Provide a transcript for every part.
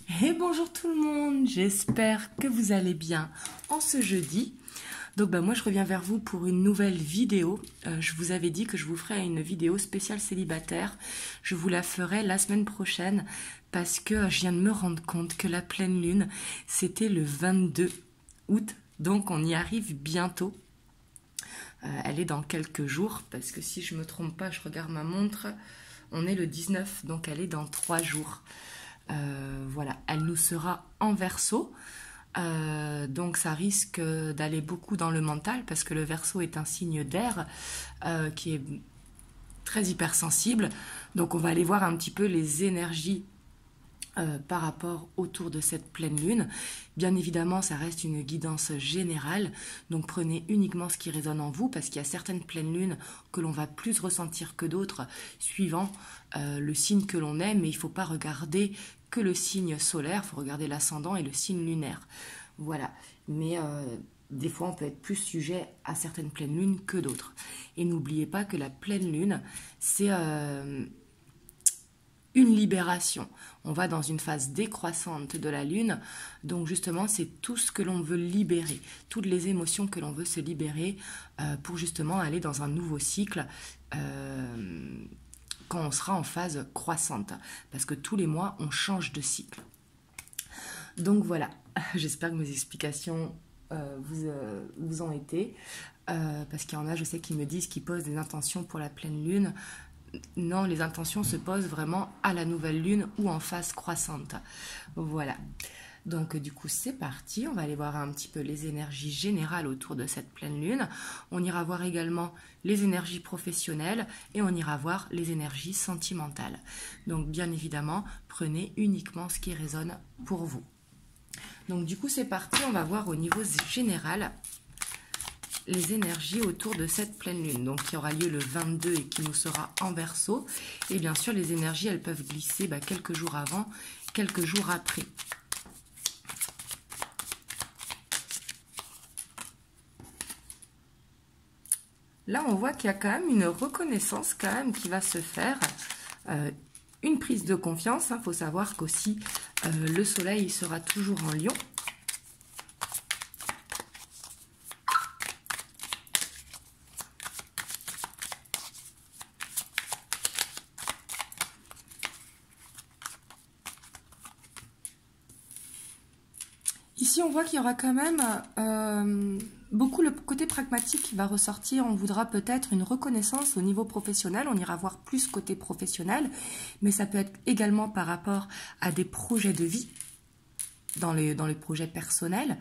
Et bonjour tout le monde, j'espère que vous allez bien en ce jeudi. Donc moi je reviens vers vous pour une nouvelle vidéo. Je vous avais dit que je vous ferais une vidéo spéciale célibataire. Je vous la ferai la semaine prochaine parce que je viens de me rendre compte que la pleine lune c'était le 22 août. Donc on y arrive bientôt. Elle est dans quelques jours parce que si je me trompe pas, je regarde ma montre, on est le 19, donc elle est dans 3 jours. Voilà, elle nous sera en Verseau, donc ça risque d'aller beaucoup dans le mental parce que le Verseau est un signe d'air qui est très hypersensible. Donc on va aller voir un petit peu les énergies par rapport autour de cette pleine lune. Bien évidemment, ça reste une guidance générale, donc prenez uniquement ce qui résonne en vous, parce qu'il y a certaines pleines lunes que l'on va plus ressentir que d'autres, suivant le signe que l'on est, mais il ne faut pas regarder que le signe solaire, il faut regarder l'ascendant et le signe lunaire. Voilà, mais des fois on peut être plus sujet à certaines pleines lunes que d'autres. Et n'oubliez pas que la pleine lune, c'est une libération. On va dans une phase décroissante de la lune, donc justement c'est tout ce que l'on veut libérer, toutes les émotions que l'on veut se libérer pour justement aller dans un nouveau cycle quand on sera en phase croissante, parce que tous les mois on change de cycle. Donc voilà, j'espère que mes explications vous ont été, parce qu'il y en a, je sais, qui me disent qu'ils posent des intentions pour la pleine lune. Non, les intentions se posent vraiment à la nouvelle lune ou en phase croissante. Voilà. Donc du coup c'est parti, on va aller voir un petit peu les énergies générales autour de cette pleine lune. On ira voir également les énergies professionnelles et on ira voir les énergies sentimentales. Donc bien évidemment, prenez uniquement ce qui résonne pour vous. Donc du coup c'est parti, on va voir au niveau général les énergies autour de cette pleine lune, donc qui aura lieu le 22 et qui nous sera en Verseau. Et bien sûr, les énergies, elles peuvent glisser quelques jours avant, quelques jours après. Là, on voit qu'il y a quand même une reconnaissance qui va se faire, une prise de confiance. Il faut savoir qu'aussi, le soleil il sera toujours en Lion. Ici, on voit qu'il y aura quand même beaucoup le côté pragmatique qui va ressortir. On voudra peut-être une reconnaissance au niveau professionnel. On ira voir plus côté professionnel, mais ça peut être également par rapport à des projets de vie dans les projets personnels.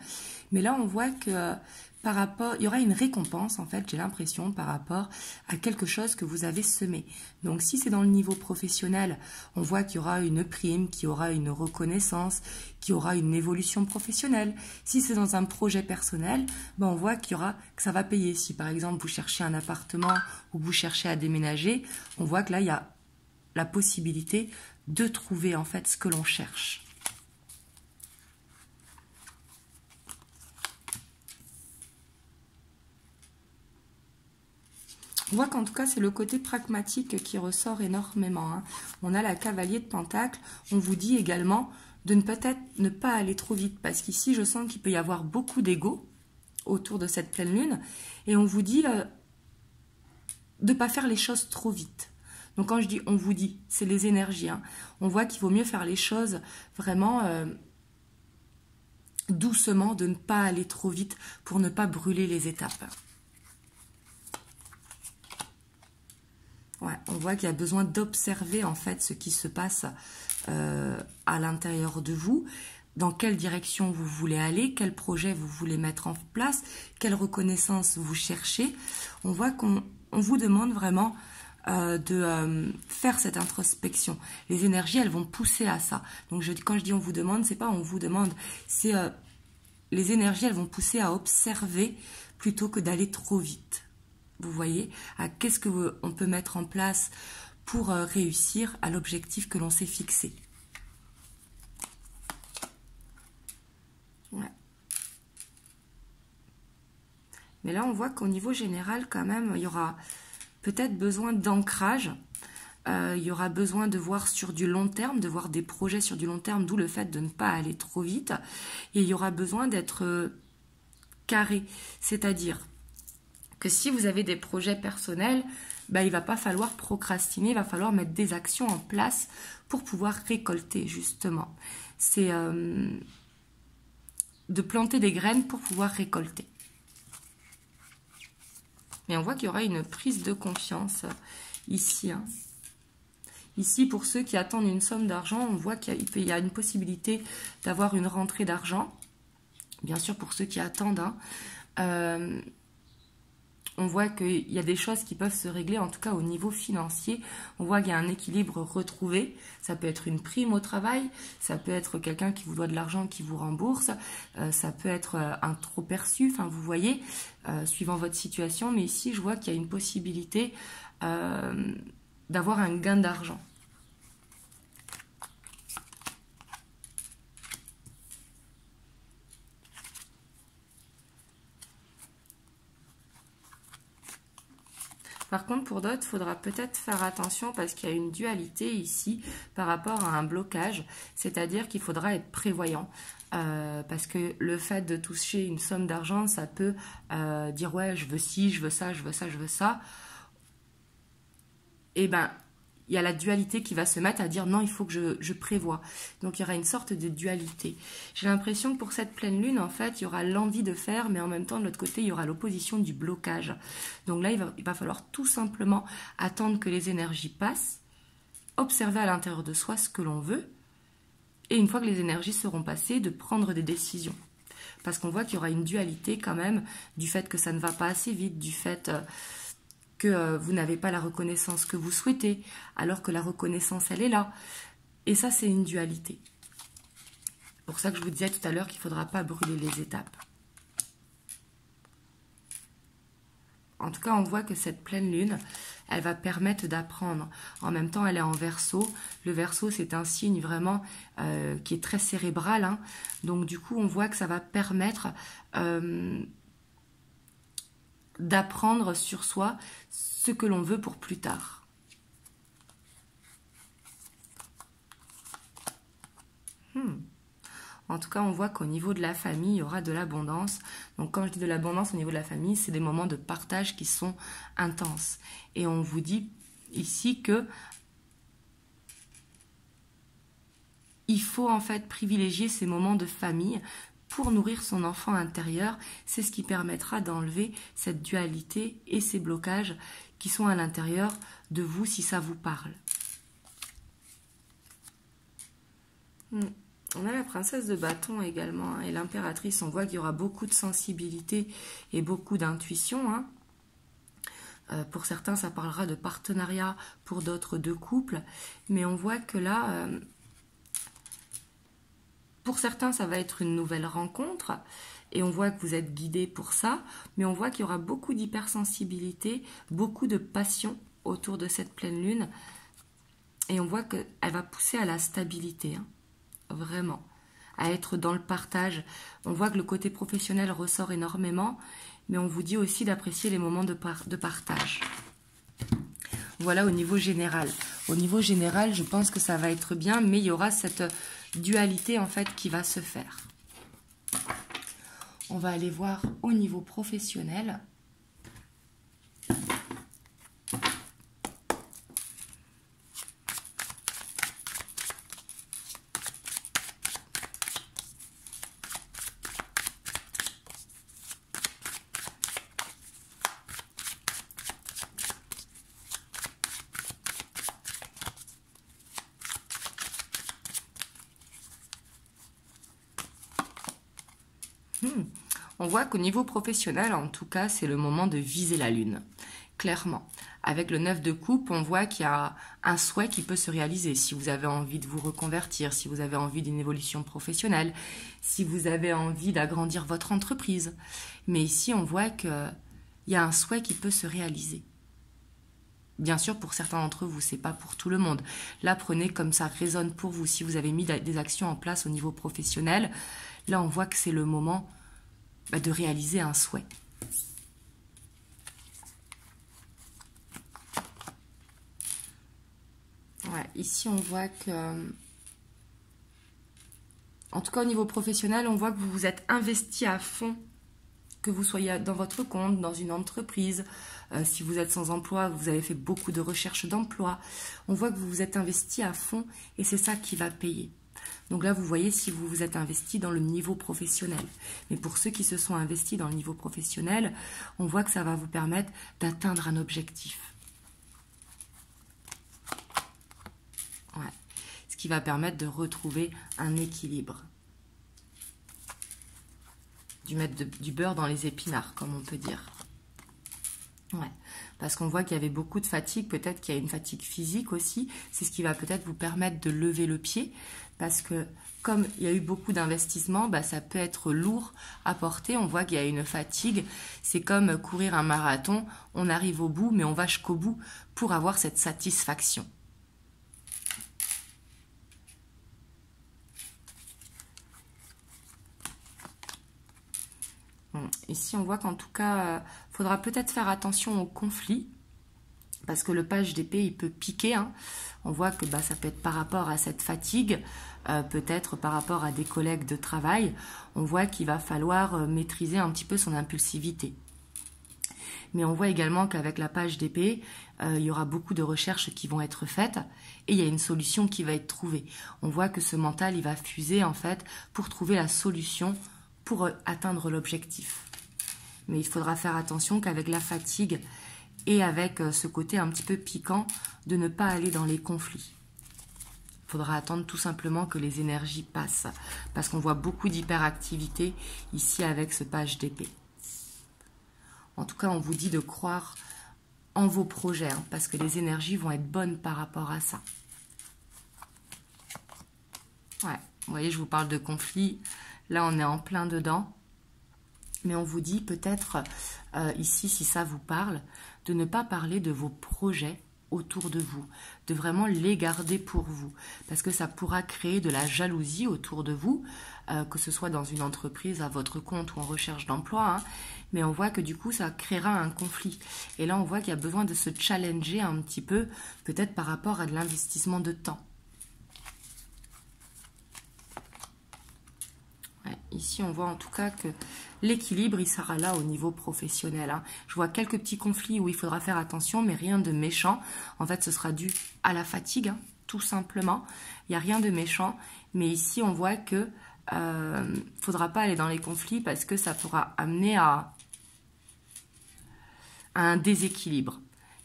Mais là, on voit que par rapport, il y aura une récompense, en fait, j'ai l'impression, par rapport à quelque chose que vous avez semé. Donc, si c'est dans le niveau professionnel, on voit qu'il y aura une prime, qu'il y aura une reconnaissance, qu'il y aura une évolution professionnelle. Si c'est dans un projet personnel, on voit que ça va payer. Si, par exemple, vous cherchez un appartement ou vous cherchez à déménager, on voit que là, il y a la possibilité de trouver, en fait, ce que l'on cherche. On voit qu'en tout cas, c'est le côté pragmatique qui ressort énormément. On a la cavalier de Pentacle. On vous dit également de peut-être ne pas aller trop vite. Parce qu'ici, je sens qu'il peut y avoir beaucoup d'ego autour de cette pleine lune. Et on vous dit de ne pas faire les choses trop vite. Donc quand je dis on vous dit, c'est les énergies. On voit qu'il vaut mieux faire les choses vraiment doucement, de ne pas aller trop vite pour ne pas brûler les étapes. Ouais, on voit qu'il y a besoin d'observer en fait ce qui se passe à l'intérieur de vous, dans quelle direction vous voulez aller, quel projet vous voulez mettre en place, quelle reconnaissance vous cherchez. On voit qu'on vous demande vraiment de faire cette introspection. Les énergies, elles vont pousser à ça. Donc quand je dis on vous demande, c'est pas on vous demande, c'est les énergies, elles vont pousser à observer plutôt que d'aller trop vite. Vous voyez, qu'est-ce qu'on peut mettre en place pour réussir à l'objectif que l'on s'est fixé. Ouais. Mais là, on voit qu'au niveau général, quand même, il y aura peut-être besoin d'ancrage il y aura besoin de voir sur du long terme, de voir des projets sur du long terme, d'où le fait de ne pas aller trop vite. Et il y aura besoin d'être carré, c'est-à-dire que si vous avez des projets personnels, ben, il ne va pas falloir procrastiner, il va falloir mettre des actions en place pour pouvoir récolter, justement. C'est de planter des graines pour pouvoir récolter. Mais on voit qu'il y aura une prise de confiance ici. Hein. Ici, pour ceux qui attendent une somme d'argent, on voit qu'il y a une possibilité d'avoir une rentrée d'argent. Bien sûr, pour ceux qui attendent, hein, on voit qu'il y a des choses qui peuvent se régler, en tout cas au niveau financier. On voit qu'il y a un équilibre retrouvé. Ça peut être une prime au travail, ça peut être quelqu'un qui vous doit de l'argent qui vous rembourse, ça peut être un trop perçu, enfin vous voyez, suivant votre situation. Mais ici, je vois qu'il y a une possibilité d'avoir un gain d'argent. Par contre, pour d'autres, il faudra peut-être faire attention parce qu'il y a une dualité ici par rapport à un blocage, c'est-à-dire qu'il faudra être prévoyant. Parce que le fait de toucher une somme d'argent, ça peut dire « ouais, je veux ci, je veux ça, je veux ça, je veux ça ». Et ben, il y a la dualité qui va se mettre à dire non, il faut que je prévoie. Donc il y aura une sorte de dualité. J'ai l'impression que pour cette pleine lune, en fait, il y aura l'envie de faire, mais en même temps, de l'autre côté, il y aura l'opposition du blocage. Donc là, il va falloir tout simplement attendre que les énergies passent, observer à l'intérieur de soi ce que l'on veut, et une fois que les énergies seront passées, de prendre des décisions. Parce qu'on voit qu'il y aura une dualité quand même, du fait que ça ne va pas assez vite, du fait que vous n'avez pas la reconnaissance que vous souhaitez, alors que la reconnaissance, elle est là. Et ça, c'est une dualité. C'est pour ça que je vous disais tout à l'heure qu'il ne faudra pas brûler les étapes. En tout cas, on voit que cette pleine lune, elle va permettre d'apprendre. En même temps, elle est en Verseau. Le Verseau, c'est un signe vraiment qui est très cérébral. Hein. Donc, du coup, on voit que ça va permettre d'apprendre sur soi ce que l'on veut pour plus tard. En tout cas, on voit qu'au niveau de la famille, il y aura de l'abondance. Donc, quand je dis de l'abondance au niveau de la famille, c'est des moments de partage qui sont intenses. Et on vous dit ici que il faut en fait privilégier ces moments de famille pour nourrir son enfant intérieur. C'est ce qui permettra d'enlever cette dualité et ces blocages qui sont à l'intérieur de vous si ça vous parle. On a la princesse de bâton également hein, et l'impératrice. On voit qu'il y aura beaucoup de sensibilité et beaucoup d'intuition. Hein. Pour certains, ça parlera de partenariat, pour d'autres de couple. Mais on voit que là, pour certains, ça va être une nouvelle rencontre. Et on voit que vous êtes guidé pour ça. Mais on voit qu'il y aura beaucoup d'hypersensibilité, beaucoup de passion autour de cette pleine lune. Et on voit qu'elle va pousser à la stabilité. Hein. Vraiment, à être dans le partage. On voit que le côté professionnel ressort énormément, mais on vous dit aussi d'apprécier les moments de partage. Voilà au niveau général. Au niveau général, je pense que ça va être bien, mais il y aura cette dualité en fait qui va se faire. On va aller voir au niveau professionnel. On voit qu'au niveau professionnel, en tout cas, c'est le moment de viser la lune, clairement. Avec le 9 de coupe, on voit qu'il y a un souhait qui peut se réaliser. Si vous avez envie de vous reconvertir, si vous avez envie d'une évolution professionnelle, si vous avez envie d'agrandir votre entreprise. Mais ici, on voit qu'il y a un souhait qui peut se réaliser. Bien sûr, pour certains d'entre vous, c'est pas pour tout le monde. Là, prenez comme ça résonne pour vous. Si vous avez mis des actions en place au niveau professionnel, là, on voit que c'est le moment de réaliser un souhait. Ouais, ici, on voit que... En tout cas, au niveau professionnel, on voit que vous vous êtes investi à fond, que vous soyez dans votre compte, dans une entreprise, si vous êtes sans emploi, vous avez fait beaucoup de recherches d'emploi. On voit que vous vous êtes investi à fond et c'est ça qui va payer. Donc là, vous voyez si vous vous êtes investi dans le niveau professionnel. Mais pour ceux qui se sont investis dans le niveau professionnel, on voit que ça va vous permettre d'atteindre un objectif. Ouais. Ce qui va permettre de retrouver un équilibre. Du mettre du beurre dans les épinards, comme on peut dire. Ouais, parce qu'on voit qu'il y avait beaucoup de fatigue, peut-être qu'il y a une fatigue physique aussi, c'est ce qui va peut-être vous permettre de lever le pied, parce que comme il y a eu beaucoup d'investissements, bah, ça peut être lourd à porter, on voit qu'il y a une fatigue, c'est comme courir un marathon, on arrive au bout, mais on va jusqu'au bout pour avoir cette satisfaction. Ici, on voit qu'en tout cas, il faudra peut-être faire attention aux conflits, parce que le page d'épée, il peut piquer. Hein. On voit que bah, ça peut être par rapport à cette fatigue, peut-être par rapport à des collègues de travail. On voit qu'il va falloir maîtriser un petit peu son impulsivité. Mais on voit également qu'avec la page d'épée, il y aura beaucoup de recherches qui vont être faites et il y a une solution qui va être trouvée. On voit que ce mental, il va fuser en fait pour trouver la solution pour atteindre l'objectif. Mais il faudra faire attention qu'avec la fatigue et avec ce côté un petit peu piquant, de ne pas aller dans les conflits. Il faudra attendre tout simplement que les énergies passent, parce qu'on voit beaucoup d'hyperactivité ici avec ce page d'épée. En tout cas, on vous dit de croire en vos projets, hein, parce que les énergies vont être bonnes par rapport à ça. Ouais, vous voyez, je vous parle de conflits. Là, on est en plein dedans. Mais on vous dit peut-être, ici, si ça vous parle, de ne pas parler de vos projets autour de vous, de vraiment les garder pour vous, parce que ça pourra créer de la jalousie autour de vous, que ce soit dans une entreprise, à votre compte ou en recherche d'emploi, hein, mais on voit que du coup, ça créera un conflit. Et là, on voit qu'il y a besoin de se challenger un petit peu, peut-être par rapport à de l'investissement de temps. Ici, on voit en tout cas que l'équilibre, il sera là au niveau professionnel. Hein. Je vois quelques petits conflits où il faudra faire attention, mais rien de méchant. En fait, ce sera dû à la fatigue, hein, tout simplement. Il n'y a rien de méchant. Mais ici, on voit que faudra pas aller dans les conflits parce que ça pourra amener à un déséquilibre.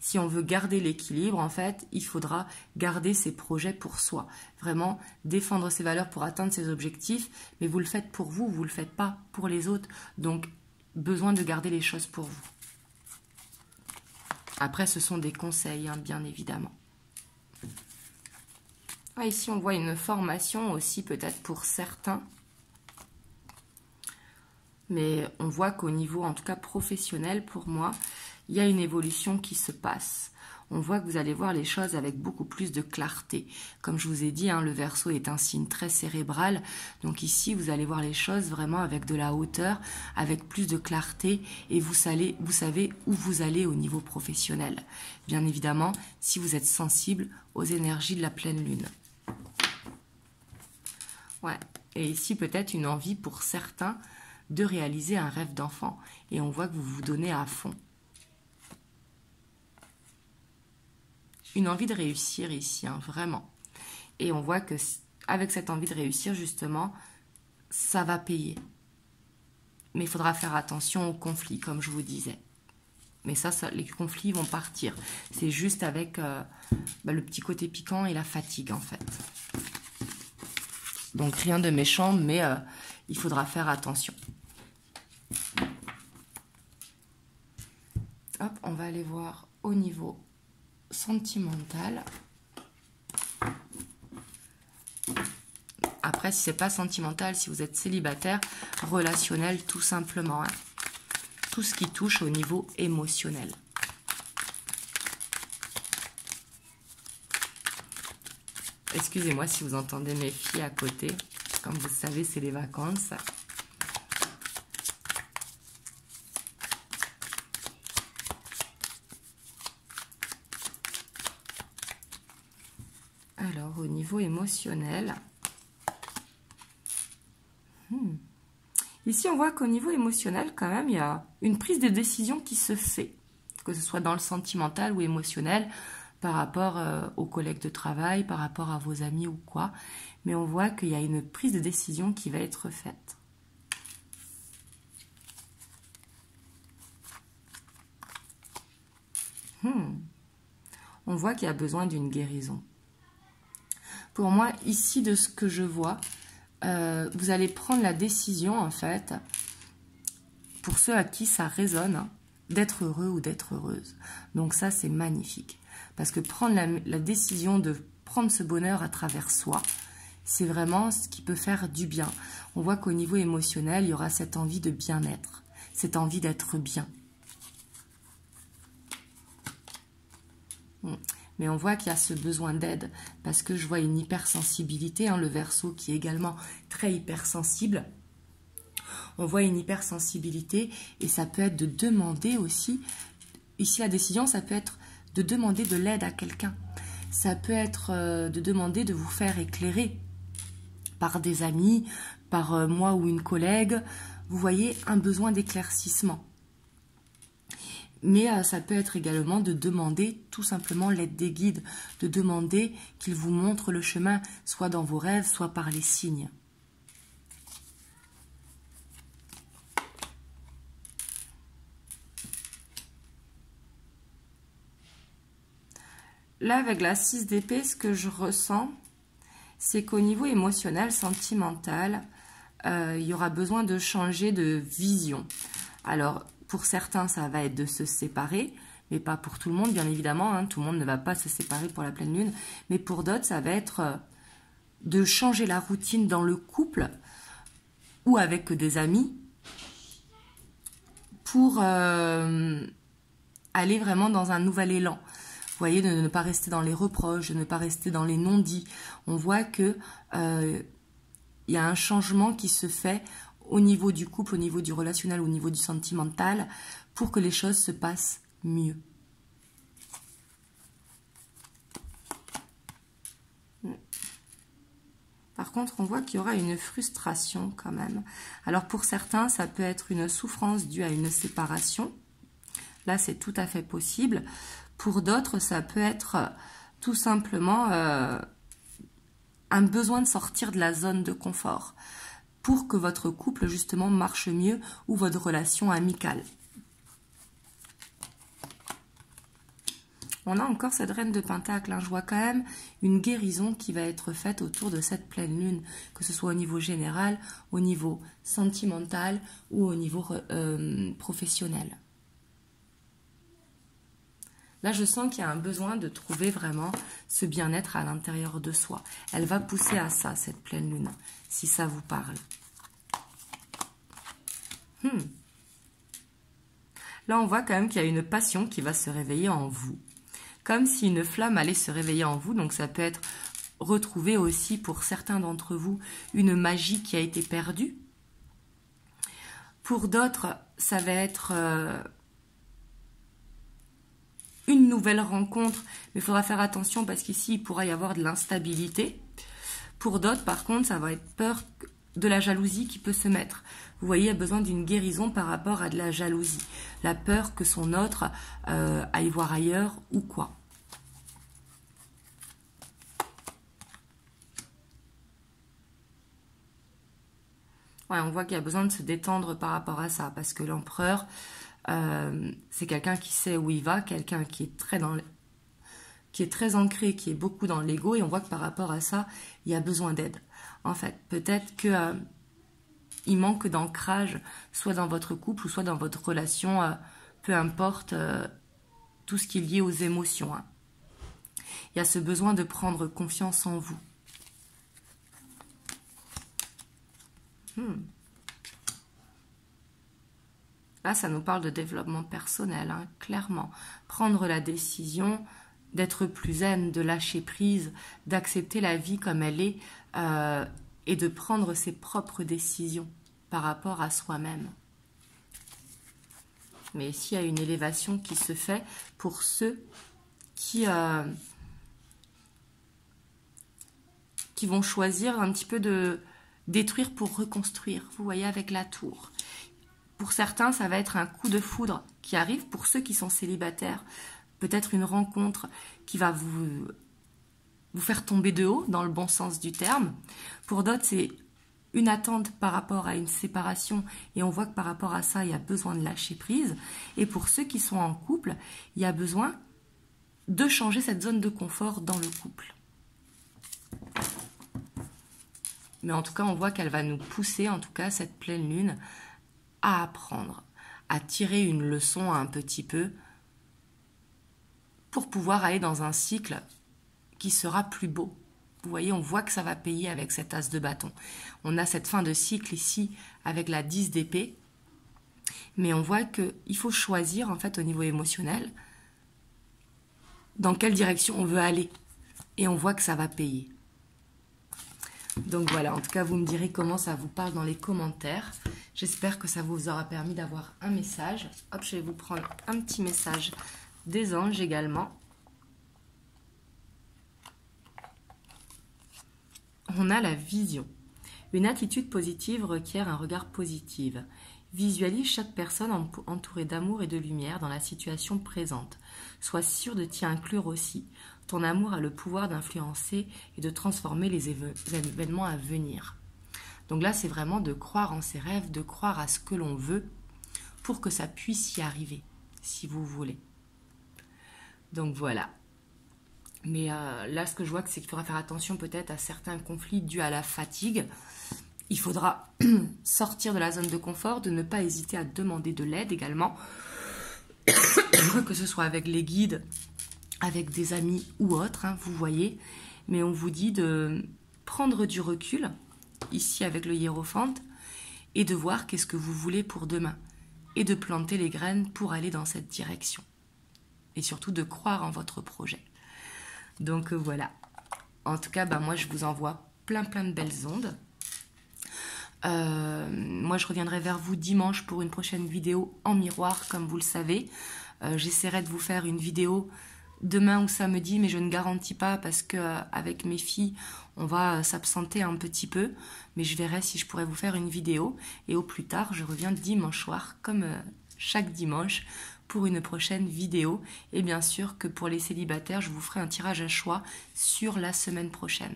Si on veut garder l'équilibre, en fait, il faudra garder ses projets pour soi. Vraiment défendre ses valeurs pour atteindre ses objectifs, mais vous le faites pour vous, vous ne le faites pas pour les autres. Donc, besoin de garder les choses pour vous. Après, ce sont des conseils, hein, bien évidemment. Ah, ici, on voit une formation aussi, peut-être pour certains. Mais on voit qu'au niveau, en tout cas professionnel, pour moi, il y a une évolution qui se passe. On voit que vous allez voir les choses avec beaucoup plus de clarté. Comme je vous ai dit, hein, le Verseau est un signe très cérébral. Donc ici, vous allez voir les choses vraiment avec de la hauteur, avec plus de clarté. Et vous savez où vous allez au niveau professionnel. Bien évidemment, si vous êtes sensible aux énergies de la pleine lune. Ouais. Et ici, peut-être une envie pour certains de réaliser un rêve d'enfant. Et on voit que vous vous donnez à fond. Une envie de réussir ici, hein, vraiment. Et on voit que avec cette envie de réussir, justement, ça va payer. Mais il faudra faire attention aux conflits, comme je vous disais. Mais ça les conflits vont partir. C'est juste avec le petit côté piquant et la fatigue, en fait. Donc rien de méchant, mais il faudra faire attention. Hop, on va aller voir au niveau sentimental. Après, si c'est pas sentimental, si vous êtes célibataire, relationnel tout simplement. Hein. Tout ce qui touche au niveau émotionnel. Excusez-moi si vous entendez mes filles à côté. Comme vous savez, c'est les vacances. niveau émotionnel. Ici, on voit qu'au niveau émotionnel, quand même, il y a une prise de décision qui se fait, que ce soit dans le sentimental ou émotionnel, par rapport aux collègues de travail, par rapport à vos amis ou quoi. Mais on voit qu'il y a une prise de décision qui va être faite. On voit qu'il y a besoin d'une guérison. Pour moi, ici, de ce que je vois, vous allez prendre la décision, en fait, pour ceux à qui ça résonne, hein, d'être heureux ou d'être heureuse. Donc ça, c'est magnifique. Parce que prendre la décision de prendre ce bonheur à travers soi, c'est vraiment ce qui peut faire du bien. On voit qu'au niveau émotionnel, il y aura cette envie de bien-être, cette envie d'être bien. Mais on voit qu'il y a ce besoin d'aide, parce que je vois une hypersensibilité, hein, le Verseau qui est également très hypersensible. On voit une hypersensibilité et ça peut être de demander aussi, ici la décision, ça peut être de demander de l'aide à quelqu'un. Ça peut être de demander de vous faire éclairer par des amis, par moi ou une collègue. Vous voyez, un besoin d'éclaircissement. Mais ça peut être également de demander tout simplement l'aide des guides, de demander qu'ils vous montrent le chemin, soit dans vos rêves, soit par les signes. Là, avec la 6 d'épée, ce que je ressens, c'est qu'au niveau émotionnel, sentimental, il y aura besoin de changer de vision. Alors, pour certains, ça va être de se séparer, mais pas pour tout le monde, bien évidemment. Hein, tout le monde ne va pas se séparer pour la pleine lune. Mais pour d'autres, ça va être de changer la routine dans le couple ou avec des amis pour aller vraiment dans un nouvel élan. Vous voyez, de ne pas rester dans les reproches, de ne pas rester dans les non-dits. On voit que y a un changement qui se fait au niveau du couple, au niveau du relationnel, au niveau du sentimental, pour que les choses se passent mieux. Par contre, on voit qu'il y aura une frustration quand même. Alors pour certains, ça peut être une souffrance due à une séparation. Là, c'est tout à fait possible. Pour d'autres, ça peut être tout simplement un besoin de sortir de la zone de confort pour que votre couple, justement, marche mieux ou votre relation amicale. On a encore cette reine de Pentacle. Hein. Je vois quand même une guérison qui va être faite autour de cette pleine lune, que ce soit au niveau général, au niveau sentimental ou au niveau professionnel. Là, je sens qu'il y a un besoin de trouver vraiment ce bien-être à l'intérieur de soi. Elle va pousser à ça, cette pleine lune, si ça vous parle. Là, on voit quand même qu'il y a une passion qui va se réveiller en vous. Comme si une flamme allait se réveiller en vous. Donc, ça peut être retrouver aussi, pour certains d'entre vous, une magie qui a été perdue. Pour d'autres, ça va être une nouvelle rencontre, mais il faudra faire attention parce qu'ici, il pourra y avoir de l'instabilité. Pour d'autres, par contre, ça va être peur de la jalousie qui peut se mettre. Vous voyez, il y a besoin d'une guérison par rapport à de la jalousie. La peur que son autre aille voir ailleurs ou quoi. Ouais, on voit qu'il y a besoin de se détendre par rapport à ça, parce que l'empereur, c'est quelqu'un qui sait où il va, quelqu'un qui est très ancré, qui est beaucoup dans l'ego, et on voit que par rapport à ça, il y a besoin d'aide. En fait, peut-être que il manque d'ancrage, soit dans votre couple, ou soit dans votre relation, peu importe tout ce qui est lié aux émotions. Hein. Il y a ce besoin de prendre confiance en vous. Là, ça nous parle de développement personnel, hein, clairement. Prendre la décision d'être plus zen, de lâcher prise, d'accepter la vie comme elle est et de prendre ses propres décisions par rapport à soi-même. Mais ici, il y a une élévation qui se fait pour ceux qui qui vont choisir un petit peu de détruire pour reconstruire. Vous voyez, avec la tour. Pour certains, ça va être un coup de foudre qui arrive. Pour ceux qui sont célibataires, peut-être une rencontre qui va vous faire tomber de haut, dans le bon sens du terme. Pour d'autres, c'est une attente par rapport à une séparation, et on voit que par rapport à ça, il y a besoin de lâcher prise. Et pour ceux qui sont en couple, il y a besoin de changer cette zone de confort dans le couple. Mais en tout cas, on voit qu'elle va nous pousser, en tout cas, cette pleine lune, à apprendre, à tirer une leçon un petit peu, pour pouvoir aller dans un cycle qui sera plus beau. Vous voyez, on voit que ça va payer avec cet as de bâton. On a cette fin de cycle ici avec la 10 d'épée. Mais on voit qu'il faut choisir, en fait, au niveau émotionnel, dans quelle direction on veut aller. Et on voit que ça va payer. Donc voilà, en tout cas, vous me direz comment ça vous parle dans les commentaires. J'espère que ça vous aura permis d'avoir un message. Hop, je vais vous prendre un petit message des anges également. On a la vision. Une attitude positive requiert un regard positif. Visualise chaque personne entourée d'amour et de lumière dans la situation présente. Sois sûr de t'y inclure aussi. Ton amour a le pouvoir d'influencer et de transformer les événements à venir. Donc là, c'est vraiment de croire en ses rêves, de croire à ce que l'on veut pour que ça puisse y arriver, si vous voulez. Donc voilà. Mais là, ce que je vois, c'est qu'il faudra faire attention peut-être à certains conflits dus à la fatigue. Il faudra sortir de la zone de confort, de ne pas hésiter à demander de l'aide également, que ce soit avec les guides, avec des amis ou autres, hein, vous voyez. Mais on vous dit de prendre du recul, ici avec le hiérophante, et de voir qu'est-ce que vous voulez pour demain, et de planter les graines pour aller dans cette direction. Et surtout de croire en votre projet. Donc voilà. En tout cas, moi je vous envoie plein de belles ondes. Moi je reviendrai vers vous dimanche pour une prochaine vidéo en miroir, comme vous le savez. J'essaierai de vous faire une vidéo demain ou samedi, mais je ne garantis pas parce que avec mes filles, on va s'absenter un petit peu. Mais je verrai si je pourrais vous faire une vidéo. Et au plus tard, je reviens dimanche soir, comme chaque dimanche, pour une prochaine vidéo. Et bien sûr que pour les célibataires, je vous ferai un tirage à choix sur la semaine prochaine.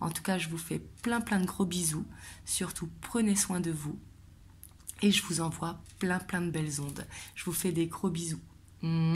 En tout cas, je vous fais plein de gros bisous. Surtout, prenez soin de vous. Et je vous envoie plein de belles ondes. Je vous fais des gros bisous. Mouah.